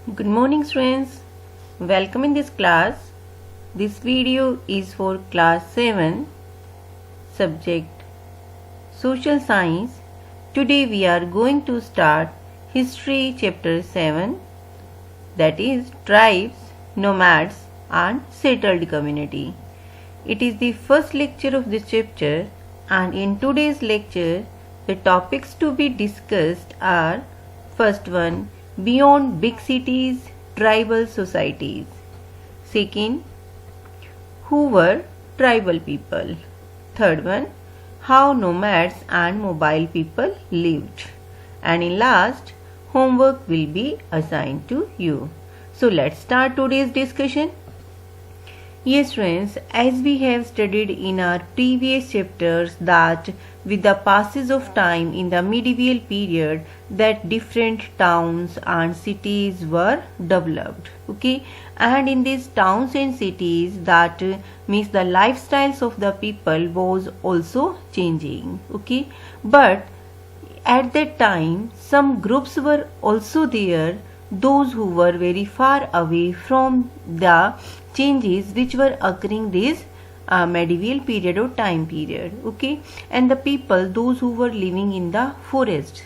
Good morning students. Welcome in this class. This video is for class 7 subject Social Science. Today we are going to start History chapter 7, that is Tribes, Nomads and Settled Community. It is the first lecture of this chapter, and in today's lecture the topics to be discussed are: first one, beyond big cities, tribal societies. Second, who were tribal people. Third one, how nomads and mobile people lived. And in last, homework will be assigned to you. So let's start today's discussion. Yes friends, as we have studied in our previous chapters that with the passage of time in the medieval period that different towns and cities were developed, okay, and in these towns and cities that means the lifestyles of the people was also changing, okay, but at that time some groups were also there, those who were very far away from the changes which were occurring this medieval period or time period, okay, and the people those who were living in the forest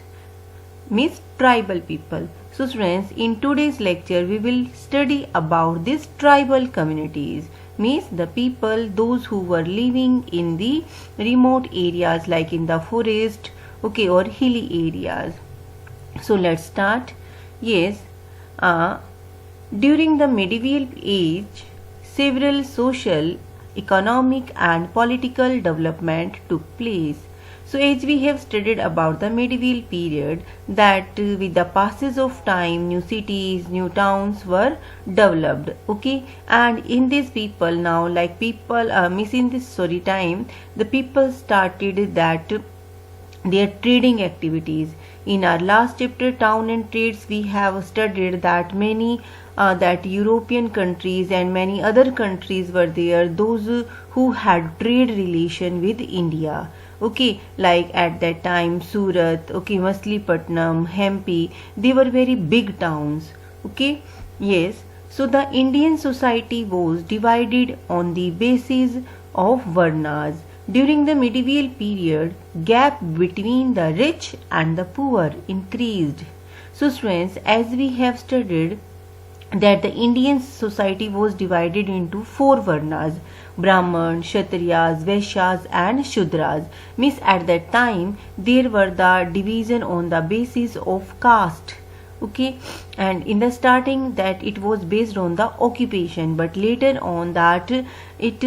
means tribal people. So friends, in today's lecture we will study about these tribal communities, means the people those who were living in the remote areas like in the forest, okay, or hilly areas. So let's start. Yes, during the medieval age several social, economic and political development took place. So as we have studied about the medieval period that with the passage of time new cities, new towns were developed, okay, and in these people now like people missing this time the people started that their trading activities. In our last chapter town and trades we have studied that many that European countries and many other countries were there, those who had trade relation with India, okay, like at that time Surat, okay, Machilipatnam, Hampi, they were very big towns, okay. Yes, so the Indian society was divided on the basis of varnas. During the medieval period, gap between the rich and the poor increased. So friends, as we have studied that the Indian society was divided into four varnas: Brahman, Kshatriyas, Vaishyas and Shudras. Means at that time there were the division on the basis of caste, okay, and in the starting that it was based on the occupation, but later on that it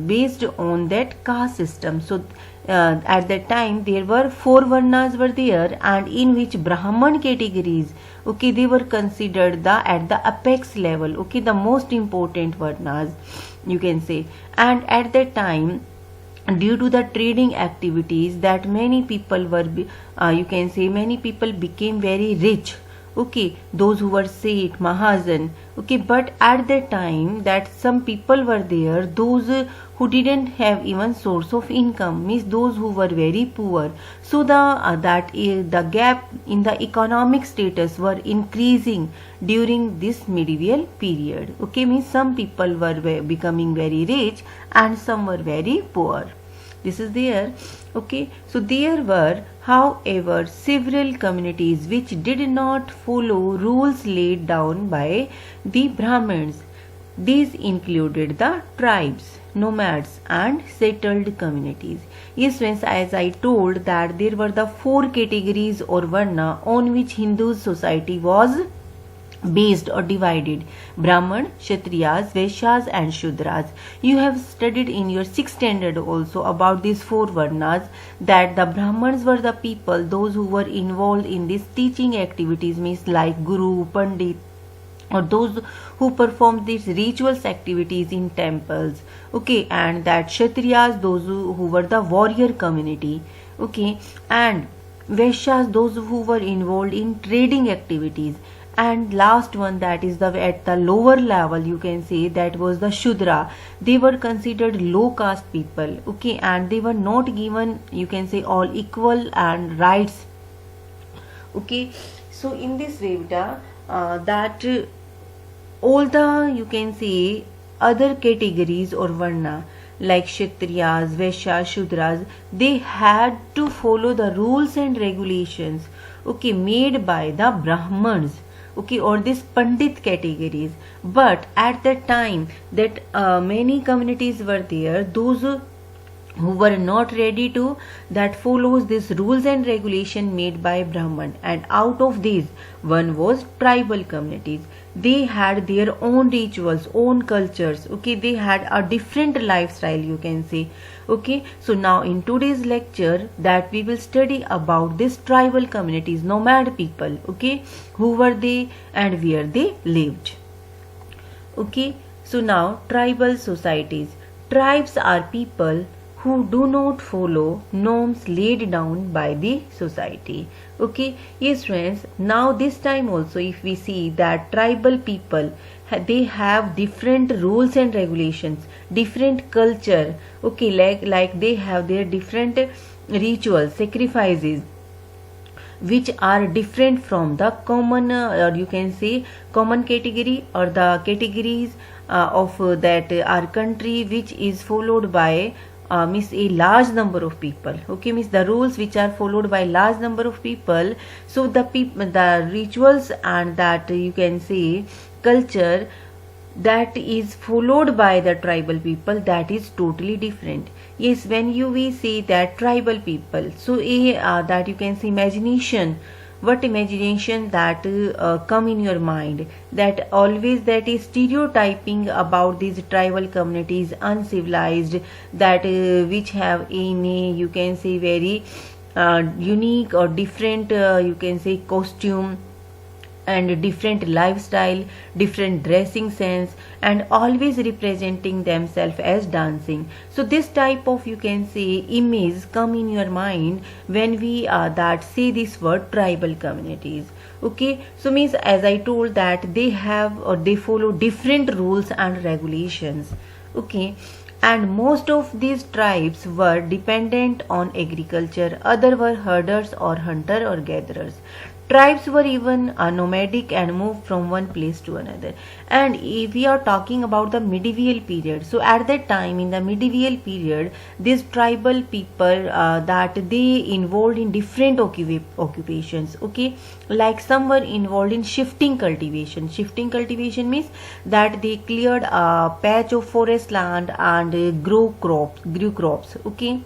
based on that caste system. So at that time there were four varnas were there, and in which Brahman categories, okay, they were considered the at the apex level, okay, the most important varnas you can say. And at that time due to the trading activities that many people were you can say many people became very rich, okay, those who were Seth, Mahajan, okay, but at that time that some people were there those who didn't have even source of income, means those who were very poor. So the gap in the economic status were increasing during this medieval period, okay, means some people were becoming very rich and some were very poor. This is there, okay. So there were however several communities which did not follow rules laid down by the Brahmins. These included the tribes, nomads and settled communities. Yes friends, as I told that there were the four categories or varna on which Hindu society was based or divided: Brahman, Kshatriyas, Vaishyas and Shudras. You have studied in your 6th standard also about these four varnas, that the Brahmans were the people those who were involved in these teaching activities, means like Guru, Pandit, or those who performed these rituals activities in temples, okay, and that Kshatriyas those who were the warrior community, okay, and Vaishyas those who were involved in trading activities, and last one that is the at the lower level you can say that was the Shudra. They were considered low caste people, okay, and they were not given you can say all equal and rights, okay. So in this way beta that all the, you can say, other categories or varna like Kshatriyas, Vaishyas, Shudras, they had to follow the rules and regulations, okay, made by the Brahmans, okay, or these Pandit categories. But at that time, that many communities were there, those who were not ready to that follows these rules and regulation made by Brahman, and out of these one was tribal communities. They had their own rituals, own cultures, okay, they had a different lifestyle, you can say. Okay, so now in today's lecture that we will study about these tribal communities, nomad people, okay, who were they and where they lived. Okay, so now tribal societies. Tribes are people who do not follow norms laid down by the society. Okay, yes friends, now this time also if we see that tribal people, they have different rules and regulations, different culture, okay, like they have their different rituals, sacrifices, which are different from the common or you can say common category or the categories of that our country, which is followed by means a large number of people. Okay, means the rules which are followed by large number of people. So the rituals and that you can say culture that is followed by the tribal people, that is totally different. Yes, when we say that tribal people, so that you can see imagination, what imagination that come in your mind, that always that is stereotyping about these tribal communities, uncivilized, that which have in a you can say very unique or different you can say costume and different lifestyle, different dressing sense, and always representing themselves as dancing. So this type of you can say image come in your mind when we that say this word tribal communities. Okay, so means as I told that they have or they follow different rules and regulations. Okay, and most of these tribes were dependent on agriculture, other were herders or hunter or gatherers. Tribes were even nomadic and moved from one place to another. And if we are talking about the medieval period, so at that time in the medieval period, these tribal people that they involved in different occupations. Okay, like some were involved in shifting cultivation. Shifting cultivation means that they cleared a patch of forest land and grew crops. Okay,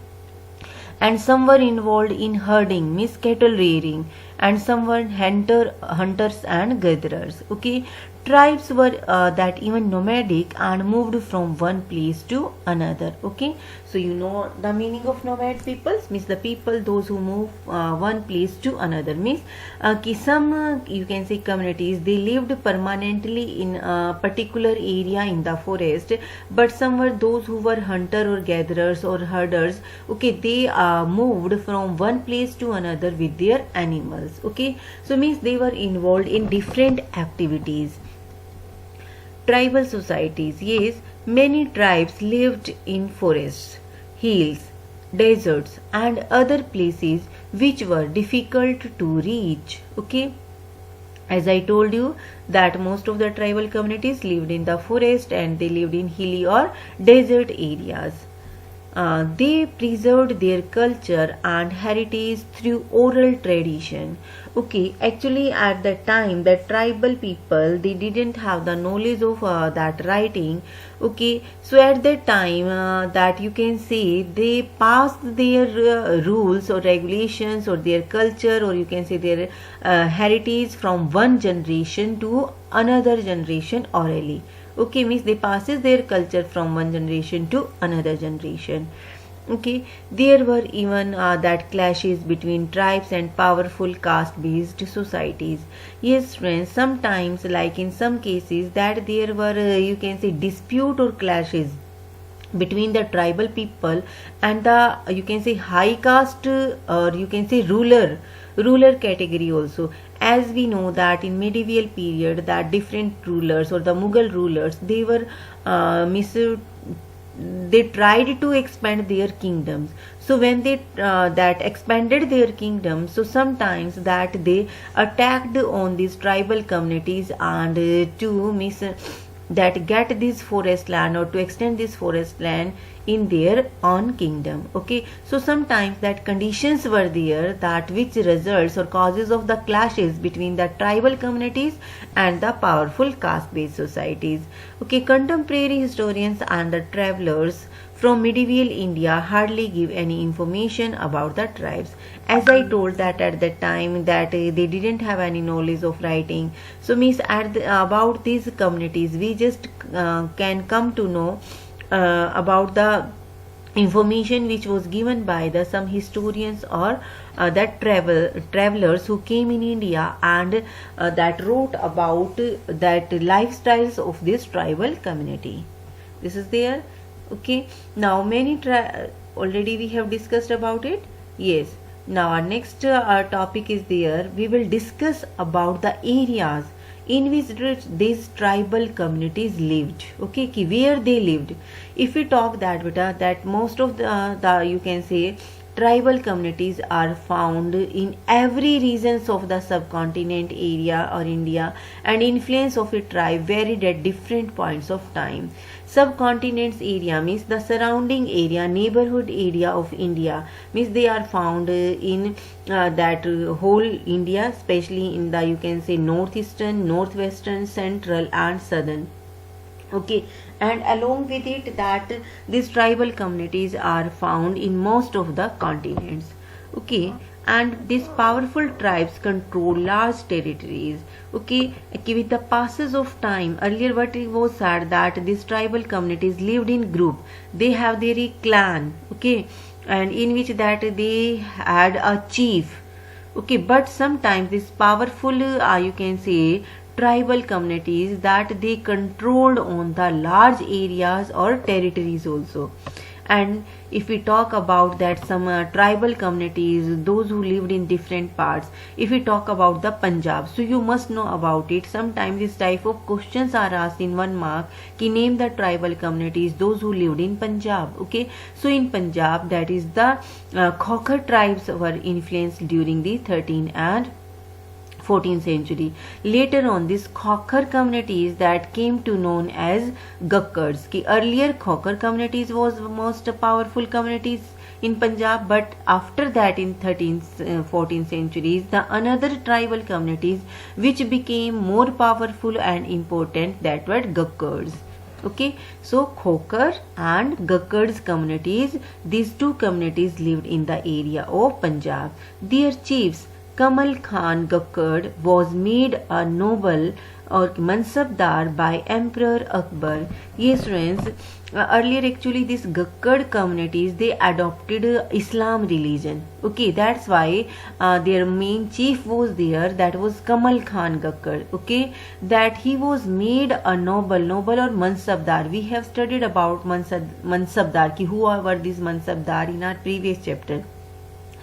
and some were involved in herding, means cattle rearing, and some were hunters and gatherers. Okay, tribes were that even nomadic and moved from one place to another. Okay, so you know the meaning of nomad peoples, means the people those who move one place to another, means some you can say communities they lived permanently in a particular area in the forest, but some were those who were hunter or gatherers or herders. Okay, they moved from one place to another with their animals. Okay, so means they were involved in different activities. Tribal societies, yes, many tribes lived in forests, hills, deserts, and other places which were difficult to reach. Okay, as I told you that most of the tribal communities lived in the forest and they lived in hilly or desert areas. They preserved their culture and heritage through oral tradition. Okay, actually at that time the tribal people they didn't have the knowledge of that writing. Okay, so at that time that you can say they passed their rules or regulations or their culture or you can say their heritage from one generation to another generation orally. Okay, means they passes their culture from one generation to another generation. Okay, there were even that clashes between tribes and powerful caste based societies. Yes friends, sometimes like in some cases that there were you can say dispute or clashes between the tribal people and the you can say high caste or you can say ruler category also. As we know that in medieval period that different rulers or the Mughal rulers they were they tried to expand their kingdoms. So when they that expanded their kingdom, so sometimes that they attacked on these tribal communities and to miss that get this forest land or to extend this forest land in their own kingdom. Okay, so sometimes that conditions were there that which results or causes of the clashes between the tribal communities and the powerful caste based societies. Okay, contemporary historians and the travelers from medieval India hardly give any information about the tribes. As I told that at that time that they didn't have any knowledge of writing. So means about these communities we just can come to know about the information which was given by the some historians or that travelers who came in India and that wrote about that lifestyles of this tribal community. This is there. Okay, now already we have discussed about it. Yes, now our next topic is there. We will discuss about the areas in which these tribal communities lived. Okay, where they lived. If we talk that beta, that most of the you can say tribal communities are found in every regions of the subcontinent area or India, and influence of a tribe varied at different points of time. Subcontinents area means the surrounding area, neighborhood area of India, means they are found in that whole India, especially in the you can say northeastern, northwestern, central and southern. Okay, and along with it that these tribal communities are found in most of the continents. Okay, and these powerful tribes control large territories. Okay, with the passes of time, earlier what it was said that these tribal communities lived in group. They have their clan. Okay, and in which that they had a chief. Okay, but sometimes this powerful you can say tribal communities that they controlled on the large areas or territories also. And if we talk about that some tribal communities, those who lived in different parts, if we talk about the Punjab, so you must know about it. Sometimes this type of questions are asked in 1 mark ki name the tribal communities those who lived in Punjab. Okay, so in Punjab that is the Khokar tribes were influenced during the 13th and 14th century. Later on, these Khokar communities that came to known as Gakkars. Ki earlier Khokar communities was most powerful communities in Punjab, but after that in 13th 14th centuries the another tribal communities which became more powerful and important, that were Gakkars. Okay, so Khokar and Gakkars communities, these two communities lived in the area of Punjab. Their chiefs Kamal Khan Gakkar was made a noble or mansabdar by Emperor Akbar. Yes friends, earlier actually these Gakkar communities they adopted Islam religion. Okay, that's why their main chief was there, that was Kamal Khan Gakkar. Okay, that he was made a noble or mansabdar. We have studied about mansabdar ki who were these mansabdar in our previous chapter.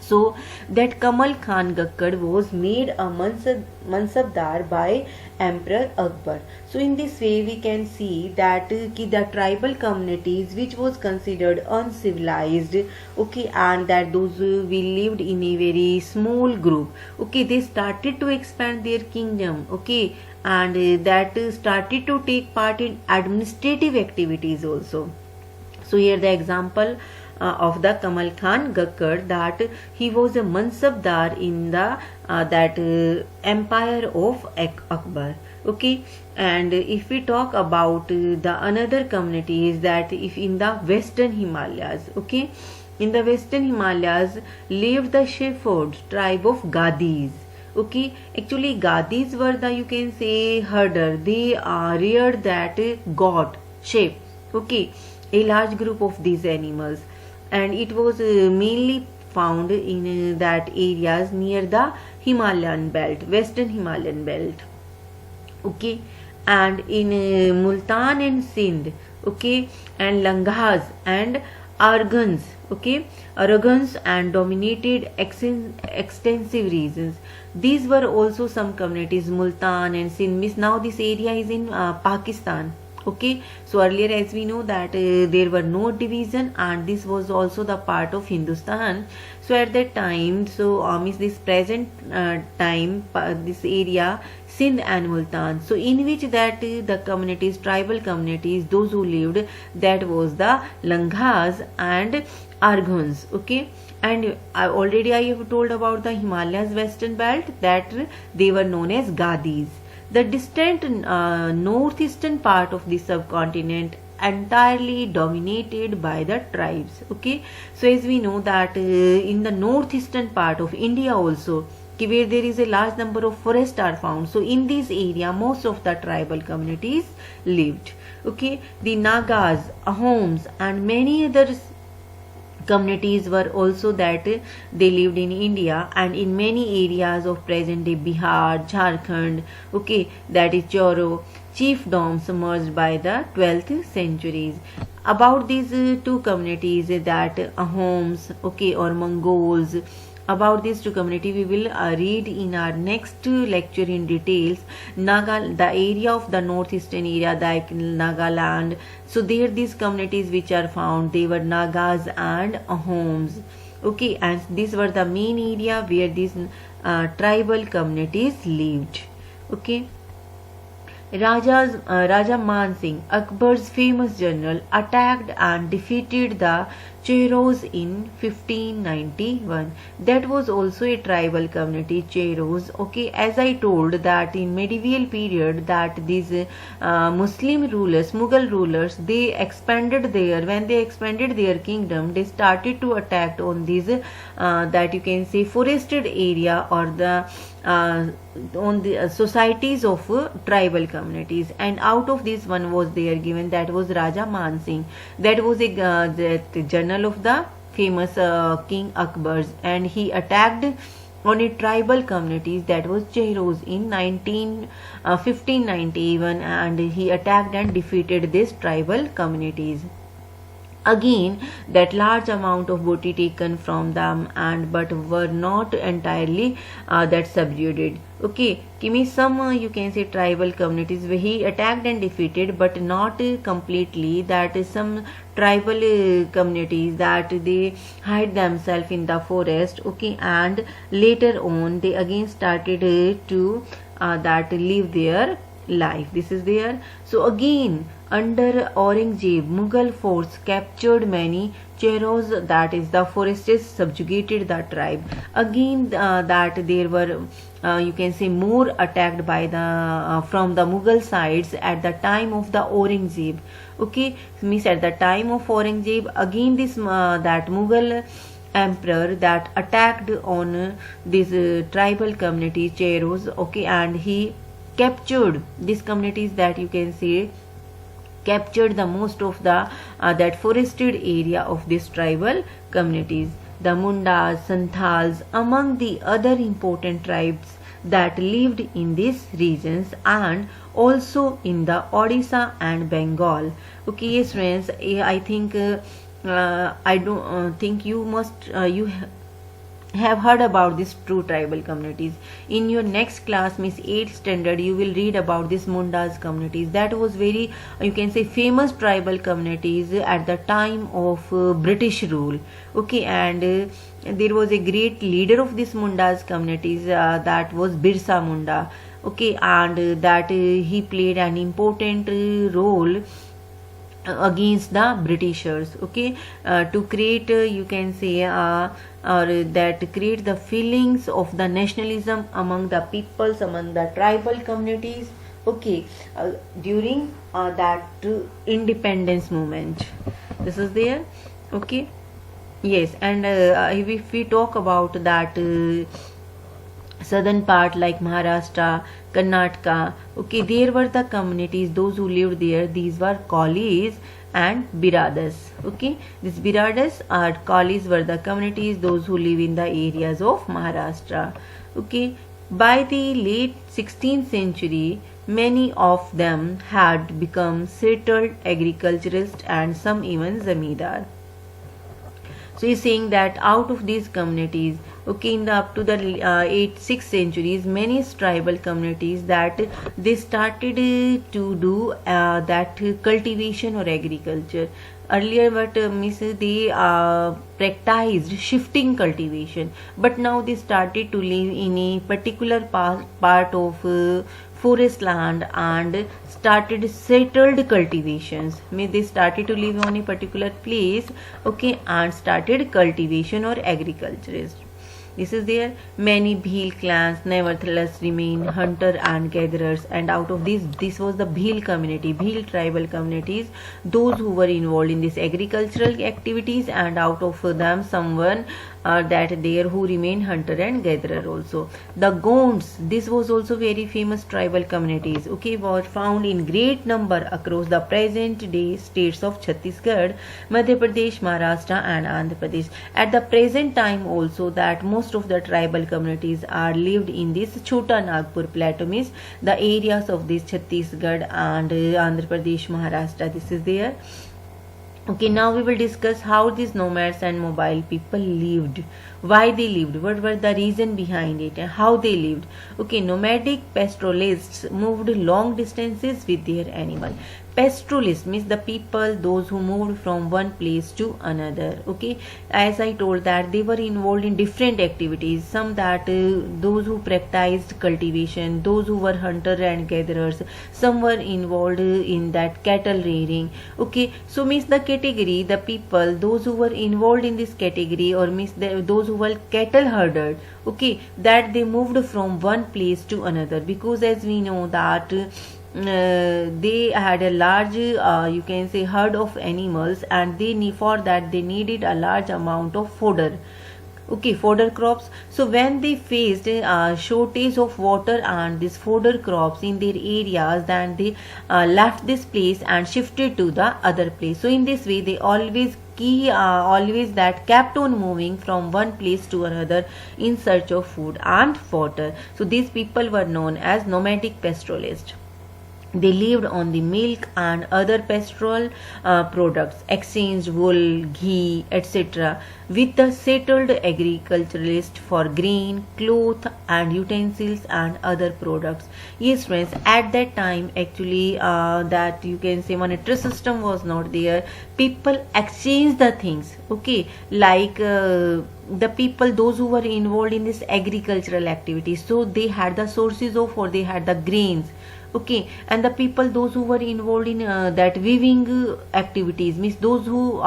So that Kamal Khan Gakkar was made a mansabdar by Emperor Akbar. So in this way we can see that the tribal communities which was considered uncivilized, okay, and that those we lived in a very small group, okay, they started to expand their kingdom, okay, and that started to take part in administrative activities also. So here the example of the Kamal Khan Gakkar, that he was a mansabdar in the that empire of Akbar. Okay, and if we talk about the another communities, that if in the western Himalayas, okay, in the western Himalayas lived the shepherd tribe of Gadis. Okay, actually Gadis were the you can say herder. They reared that goat, sheep. Okay, a large group of these animals, and it was mainly found in that areas near the Himalayan belt, western Himalayan belt. Okay, and in Multan and Sindh, okay, and Langhas and Arghans, okay, Arghans and dominated extensive regions. These were also some communities, Multan and Sindh. Means now this area is in Pakistan. Okay, so earlier, as we know that there were no division, and this was also the part of Hindustan. So at that time, so means this present time, this area Sindh and Multan, so in which that the communities, tribal communities, those who lived, that was the Langhas and Arghans. Okay, and I have told about the Himalayas western belt, that they were known as Gadis. The distant northeastern part of the subcontinent entirely dominated by the tribes. Okay, so as we know that in the northeastern part of India also, where there is a large number of forests are found, so in this area most of the tribal communities lived. Okay, the Nagas, Ahoms and many other communities were also that they lived in India and in many areas of present day Bihar, Jharkhand, okay, that is Choro, chiefdoms emerged by the 12th centuries. About these two communities, that Ahoms, okay, or Mongols, about these two communities we will read in our next lecture in details. The area of the northeastern area, like Nagaland, so there these communities which are found, they were Nagas and Ahoms. Okay, and these were the main area where these tribal communities lived. Okay, Raja Man Singh, Akbar's famous general, attacked and defeated the Cheros in 1591. That was also a tribal community, Cheros. Okay, as I told that in medieval period that these Muslim rulers, Mughal rulers, they expanded when they expanded their kingdom, they started to attack on these that you can say forested area or the on the societies of tribal communities, and out of this one was there given, that was Raja Man Singh. That was a general of the famous King Akbar's, and he attacked on a tribal communities, that was Cheros, in 1591, and he attacked and defeated these tribal communities. Again, that large amount of booty taken from them, and but were not entirely that subdued. Okay, give me some you can say tribal communities where he attacked and defeated, but not completely. That is some tribal communities that they hide themselves in the forest. Okay, and later on they again started to that live their life. This is there. So again, under Aurangzeb, Mughal force captured many Cheros, that is the forests, subjugated the tribe. Again, that there were you can say more attacked by the from the Mughal sides at the time of the Aurangzeb. Okay, means at the time of Aurangzeb, again this that Mughal emperor that attacked on these tribal communities, Cheros. Okay, and he captured these communities, that you can say captured the most of the that forested area of these tribal communities. The Mundas, Santhals, among the other important tribes that lived in these regions, and also in the Odisha and Bengal. Okay, yes friends, I think I don't think you must you have heard about these true tribal communities. In your next class, Miss 8th standard, you will read about this Mundas communities. That was very, you can say, famous tribal communities at the time of British rule. Okay, and there was a great leader of this Mundas communities, that was Birsa Munda. Okay, and that he played an important role against the Britishers. Okay, to create you can say or that create the feelings of the nationalism among the peoples, among the tribal communities. Okay, during that independence movement. This is there. Okay, yes, and if we talk about that southern part like Maharashtra, Karnataka, okay, there were the communities, those who lived there, these were Kaulis and Biradas. Okay, these Biradas or Kaulis were the communities, those who live in the areas of Maharashtra. Okay, by the late 16th century, many of them had become settled agriculturists and some even zamindar. So he's saying that out of these communities, okay, in the up to the 8th 6th centuries, many tribal communities that they started to do that cultivation or agriculture. Earlier what means they practiced shifting cultivation, but now they started to live in a particular part of forest land and started settled cultivations. Means they started to live on a particular place, okay, and started cultivation or agriculture. This is there. Many Bhil clans nevertheless remain hunter and gatherers, and out of this was the Bhil community, Bhil tribal communities, those who were involved in these agricultural activities, and out of them someone that there who remain hunter and gatherer also. The Gonds, this was also very famous tribal communities, okay, were found in great number across the present day states of Chhattisgarh, Madhya Pradesh, Maharashtra and Andhra Pradesh. At the present time also that most of the tribal communities are lived in this Chota Nagpur plateau, means the areas of this Chhattisgarh and Andhra Pradesh, Maharashtra, this is there. Okay, now we will discuss how these nomads and mobile people lived, why they lived, what were the reason behind it, and how they lived. Okay, nomadic pastoralists moved long distances with their animal. Pastoralists means the people, those who moved from one place to another. Okay, as I told that they were involved in different activities. Some that those who practiced cultivation, those who were hunter and gatherers. Some were involved in that cattle rearing. Okay, so means the category, the people, those who were involved in this category, or means those who were cattle herders. Okay, that they moved from one place to another, because as we know that they had a large you can say herd of animals, and for that they needed a large amount of fodder, okay, fodder crops. So when they faced shortage of water and this fodder crops in their areas, then they left this place and shifted to the other place. So in this way they always that kept on moving from one place to another in search of food and water. So these people were known as nomadic pastoralists. They lived on the milk and other pastoral products, exchanged wool, ghee, etc. with the settled agriculturalists for grain, cloth and utensils and other products. Yes friends, at that time actually that you can say monetary system was not there. People exchanged the things, okay, like the people, those who were involved in this agricultural activity, so they had the sources of, or they had the grains, okay, and the people, those who were involved in that weaving activities, means those who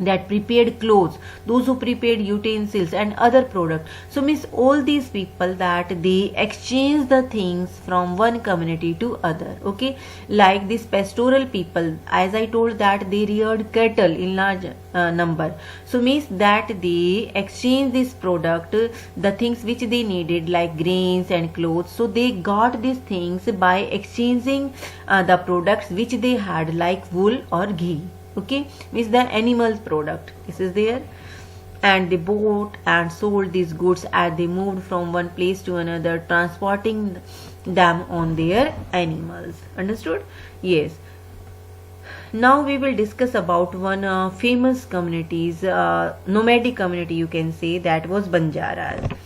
that prepared clothes, those who prepared utensils and other products. So means all these people that they exchange the things from one community to other, okay, like this pastoral people, as I told that they reared cattle in large number. So means that they exchange this product, the things which they needed like grains and clothes, so they got these things by exchanging the products which they had like wool or ghee, okay, means the animal product, this is there. And they bought and sold these goods as they moved from one place to another, transporting them on their animals. Understood? Yes. Now we will discuss about one famous communities, nomadic community you can say, that was Banjaras.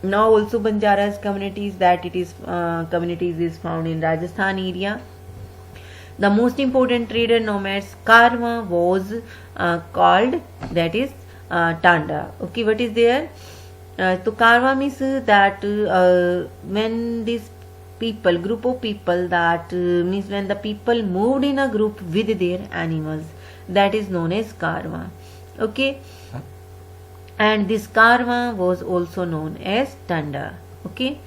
Now also Banjaras communities, that it is communities is found in Rajasthan area. The most important trader nomads Karma was called, that is Tanda. Okay, what is there? So Karma means that when this people, group of people, that means when the people moved in a group with their animals, that is known as Karma. Okay, and this Karma was also known as Tanda. Okay.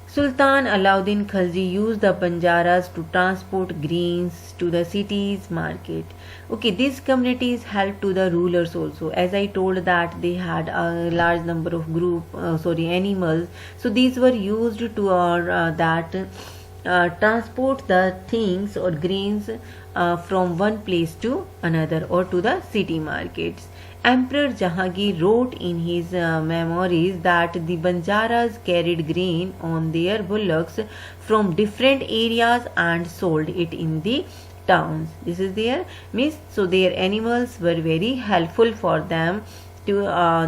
Sultan Alauddin Khilji used the Banjaras to transport grains to the city's market. Okay, these communities helped to the rulers also. As I told that they had a large number of animals. So these were used to transport the things or grains from one place to another, or to the city markets. Emperor Jahangir wrote in his memoirs that the Banjaras carried grain on their bullocks from different areas and sold it in the towns. This is their means, so their animals were very helpful for them to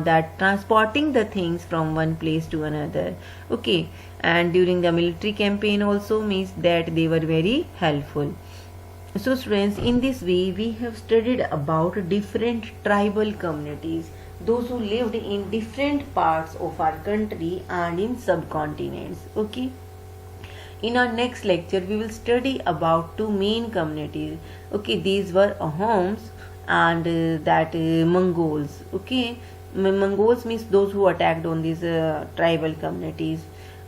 that transporting the things from one place to another. Okay, and during the military campaign also means that they were very helpful. So students, in this way we have studied about different tribal communities, those who lived in different parts of our country and in subcontinents. Okay, in our next lecture we will study about two main communities. Okay, these were Ahoms and Mongols. Okay, Mongols means those who attacked on these tribal communities.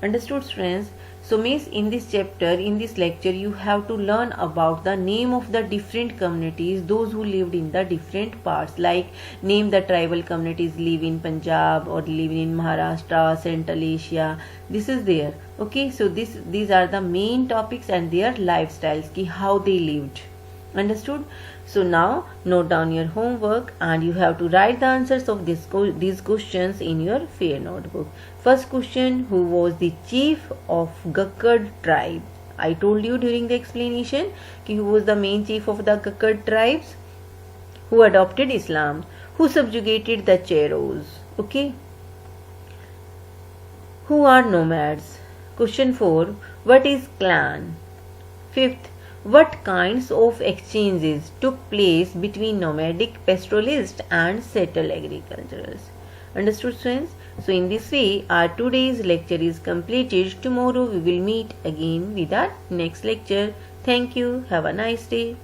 Understood students? So means in this chapter, in this lecture, you have to learn about the name of the different communities, those who lived in the different parts, like name the tribal communities live in Punjab or live in Maharashtra, Central Asia. This is there. Okay, so these are the main topics and their lifestyles, ki how they lived. Understood? So now note down your homework and you have to write the answers of these questions in your fair notebook. First question, who was the chief of Gakkad tribe? I told you during the explanation ki who was the main chief of the Gakkad tribes, who adopted Islam, who subjugated the Cheros. Okay, who are nomads? Question 4, what is clan? Fifth, what kinds of exchanges took place between nomadic pastoralists and settled agriculturals? Understood students? So in this way our today's lecture is completed. Tomorrow we will meet again with our next lecture. Thank you. Have a nice day.